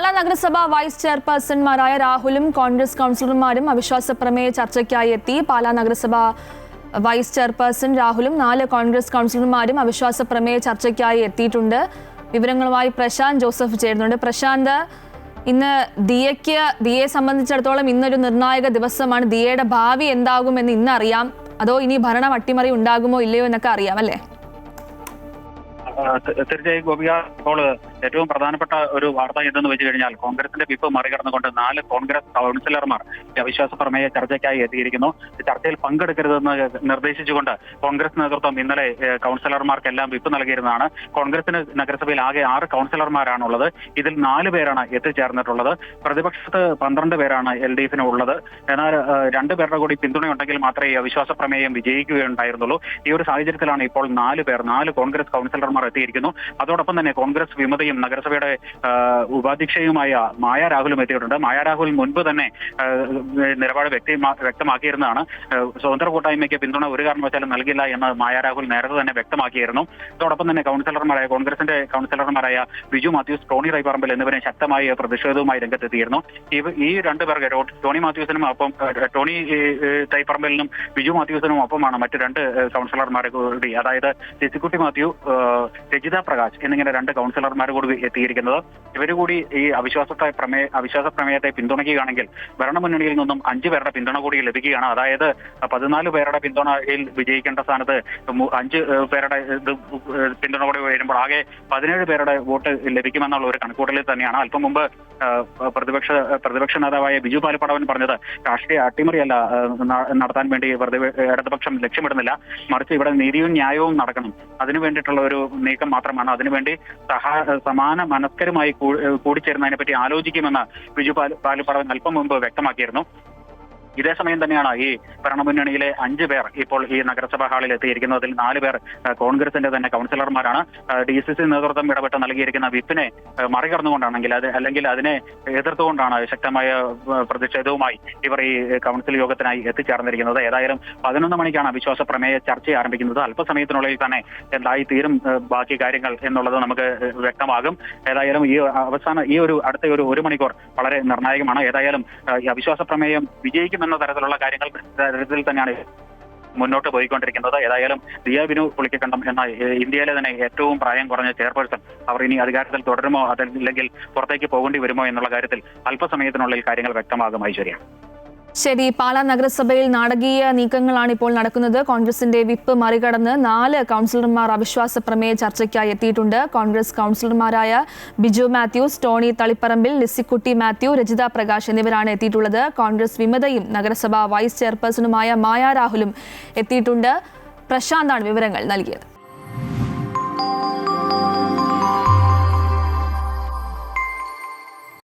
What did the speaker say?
പാലാ നഗരസഭ വൈസ് ചെയർപേഴ്സൺമാരായ രാഹുലും കോൺഗ്രസ് കൗൺസിലർമാരും അവിശ്വാസ പ്രമേയ ചർച്ചയ്ക്കായി എത്തി. പാലാ നഗരസഭ വൈസ് ചെയർപേഴ്സൺ രാഹുലും 4 കോൺഗ്രസ് കൗൺസിലർമാരും അവിശ്വാസ പ്രമേയ ചർച്ചയ്ക്കായി എത്തിയിട്ടുണ്ട്. വിവരങ്ങളുമായി പ്രശാന്ത് ജോസഫ് ചേരുന്നുണ്ട്. പ്രശാന്ത്, ഇന്ന് ദിയയെ സംബന്ധിച്ചിടത്തോളം ഇന്നൊരു നിർണായക ദിവസമാണ്. ദിയയുടെ ഭാവി എന്താകുമെന്ന് ഇന്നറിയാം. അതോ ഇനി ഭരണം അട്ടിമറി ഉണ്ടാകുമോ ഇല്ലയോ എന്നൊക്കെ അറിയാം അല്ലേ? തീർച്ചയായും ഗോപിക, ഇപ്പോൾ ഏറ്റവും പ്രധാനപ്പെട്ട ഒരു വാർത്ത എന്തെന്ന് വെച്ച് കഴിഞ്ഞാൽ കോൺഗ്രസിന്റെ വിപ്പ് മറികടന്നുകൊണ്ട് 4 കോൺഗ്രസ് കൗൺസിലർമാർ അവിശ്വാസ പ്രമേയ ചർച്ചയ്ക്കായി എത്തിയിരിക്കുന്നു. ചർച്ചയിൽ പങ്കെടുക്കരുതെന്ന് നിർദ്ദേശിച്ചുകൊണ്ട് കോൺഗ്രസ് നേതൃത്വം ഇന്നലെ കൗൺസിലർമാർക്കെല്ലാം വിപ്പ് നൽകിയിരുന്നതാണ്. കോൺഗ്രസിന് നഗരസഭയിൽ ആകെ 6 കൗൺസിലർമാരാണുള്ളത്. ഇതിൽ 4 പേരാണ് എത്തിച്ചേർന്നിട്ടുള്ളത്. പ്രതിപക്ഷത്ത് 12 പേരാണ് LDF ഉള്ളത്. എന്നാൽ 2 പേരുടെ കൂടി പിന്തുണയുണ്ടെങ്കിൽ മാത്രമേ ഈ അവിശ്വാസ പ്രമേയം വിജയിക്കുകയുണ്ടായിരുന്നുള്ളൂ. ഈ ഒരു സാഹചര്യത്തിലാണ് ഇപ്പോൾ 4 കോൺഗ്രസ് കൗൺസിലർമാർ എത്തിയിരിക്കുന്നു. അതോടൊപ്പം തന്നെ കോൺഗ്രസ് വിമതയും നഗരസഭയുടെ ഉപാധ്യക്ഷയുമായ മായ രാഹുലും എത്തിയിട്ടുണ്ട്. മായ രാഹുൽ മുൻപ് തന്നെ നിലപാട് വ്യക്തമാക്കിയിരുന്നതാണ്. സ്വതന്ത്ര കൂട്ടായ്മയ്ക്ക് പിന്തുണ ഒരു കാരണവശാലും നൽകില്ല എന്ന് മായ രാഹുൽ നേരത്തെ തന്നെ വ്യക്തമാക്കിയിരുന്നു. അതോടൊപ്പം തന്നെ കോൺഗ്രസിന്റെ കൗൺസിലർമാരായ ബിജു മാത്യൂസ്, ടോണി റൈപ്പറമ്പിൽ എന്നിവരെ ശക്തമായ പ്രതിഷേധവുമായി രംഗത്തെത്തിയിരുന്നു. ഈ 2 പേർക്ക് ടോണി മാത്യൂസിനും ഒപ്പം ടോണി റൈപ്പറമ്പിലിനും ബിജു മാത്യൂസിനും ഒപ്പമാണ് മറ്റ് 2 കൗൺസിലർമാരെ കൂടി, അതായത് ലിസിക്കുട്ടി മാത്യു, രജിത പ്രകാശ് എന്നിങ്ങനെ 2 കൗൺസിലർമാർ കൂടി എത്തിയിരിക്കുന്നത്. ഇവരുകൂടി ഈ അവിശ്വാസ പ്രമേയത്തെ പിന്തുണയ്ക്കുകയാണെങ്കിൽ ഭരണമുന്നണിയിൽ നിന്നും 5 പേരുടെ പിന്തുണ കൂടി ലഭിക്കുകയാണ്. അതായത് 14 പേരുടെ പിന്തുണയിൽ വിജയിക്കേണ്ട സ്ഥാനത്ത് 5 പേരുടെ പിന്തുണ കൂടി വരുമ്പോൾ ആകെ 17 പേരുടെ വോട്ട് ലഭിക്കുമെന്നുള്ള ഒരു കണക്കൂട്ടലിൽ തന്നെയാണ്. അല്പം മുമ്പ് പ്രതിപക്ഷ നേതാവായ ബിജു പാലപ്പടവൻ പറഞ്ഞത് രാഷ്ട്രീയ അട്ടിമറിയല്ല നടത്താൻ വേണ്ടി ഇടതുപക്ഷം ലക്ഷ്യമിടുന്നില്ല, മറിച്ച് ഇവിടെ നീതിയും ന്യായവും നടക്കണം, അതിനു വേണ്ടിയിട്ടുള്ള ഒരു നീക്കം മാത്രമാണ്. അതിനുവേണ്ടി സമാന മനസ്കരുമായി കൂടിച്ചേരുന്നതിനെ പറ്റി ആലോചിക്കുമെന്ന് ബിജു പാലപ്പടവൻ അല്പം മുമ്പ് വ്യക്തമാക്കിയിരുന്നു. ഇതേസമയം തന്നെയാണ് ഈ ഭരണമുന്നണിയിലെ 5 പേർ ഇപ്പോൾ ഈ നഗരസഭാ ഹാളിൽ എത്തിയിരിക്കുന്നത്. അതിൽ 4 പേർ കോൺഗ്രസിന്റെ തന്നെ കൗൺസിലർമാരാണ്. DCC നേതൃത്വം ഇടപെട്ട് നൽകിയിരിക്കുന്ന വിപ്പിനെ മറികടന്നുകൊണ്ടാണെങ്കിൽ അല്ലെങ്കിൽ അതിനെ എതിർത്തുകൊണ്ടാണ് ശക്തമായ പ്രതിഷേധവുമായി ഇവർ ഈ കൗൺസിൽ യോഗത്തിനായി എത്തിച്ചേർന്നിരിക്കുന്നത്. ഏതായാലും 11 മണിക്കാണ് അവിശ്വാസ പ്രമേയ ചർച്ച ആരംഭിക്കുന്നത്. അല്പസമയത്തിനുള്ളിൽ തന്നെ എന്തായി തീരും ബാക്കി കാര്യങ്ങൾ എന്നുള്ളത് നമുക്ക് വ്യക്തമാകും. ഏതായാലും ഈ അടുത്ത ഒരു മണിക്കൂർ വളരെ നിർണായകമാണ്. ഏതായാലും ഈ അവിശ്വാസ പ്രമേയം വിജയിക്കുമെന്ന തരത്തിലുള്ള കാര്യത്തിൽ തന്നെയാണ് മുന്നോട്ട് പോയിക്കൊണ്ടിരിക്കുന്നത്. ഏതായാലും ദിയ ബിനു പുളിക്കക്കണ്ടം എന്ന ഇന്ത്യയിലെ തന്നെ ഏറ്റവും പ്രായം കുറഞ്ഞ ചെയർപേഴ്സൺ അവർ ഇനി അധികാരത്തിൽ തുടരുമോ അതല്ലെങ്കിൽ പുറത്തേക്ക് പോകേണ്ടി വരുമോ എന്നുള്ള കാര്യത്തിൽ അല്പസമയത്തിനുള്ളിൽ കാര്യങ്ങൾ വ്യക്തമാകും. ഐശ്വര്യ. ശരി, പാലാ നഗരസഭയിൽ നാടകീയ നീക്കങ്ങളാണ് ഇപ്പോൾ നടക്കുന്നത്. കോൺഗ്രസിന്റെ വിപ്പ് മറികടന്ന് 4 കൗൺസിലർമാർ അവിശ്വാസ പ്രമേയ ചർച്ചയ്ക്കായി എത്തിയിട്ടുണ്ട്. കോൺഗ്രസ് കൗൺസിലർമാരായ ബിജു മാത്യൂസ്, ടോണി തളിപ്പറമ്പിൽ, ലിസിക്കുട്ടി മാത്യു, രജിത പ്രകാശ് എന്നിവരാണ് എത്തിയിട്ടുള്ളത്. കോൺഗ്രസ് വിമതയും നഗരസഭ വൈസ് ചെയർപേഴ്സണുമായ മായ രാഹുലും എത്തിയിട്ടുണ്ട്. പ്രശാന്താണ് വിവരങ്ങൾ നൽകിയത്.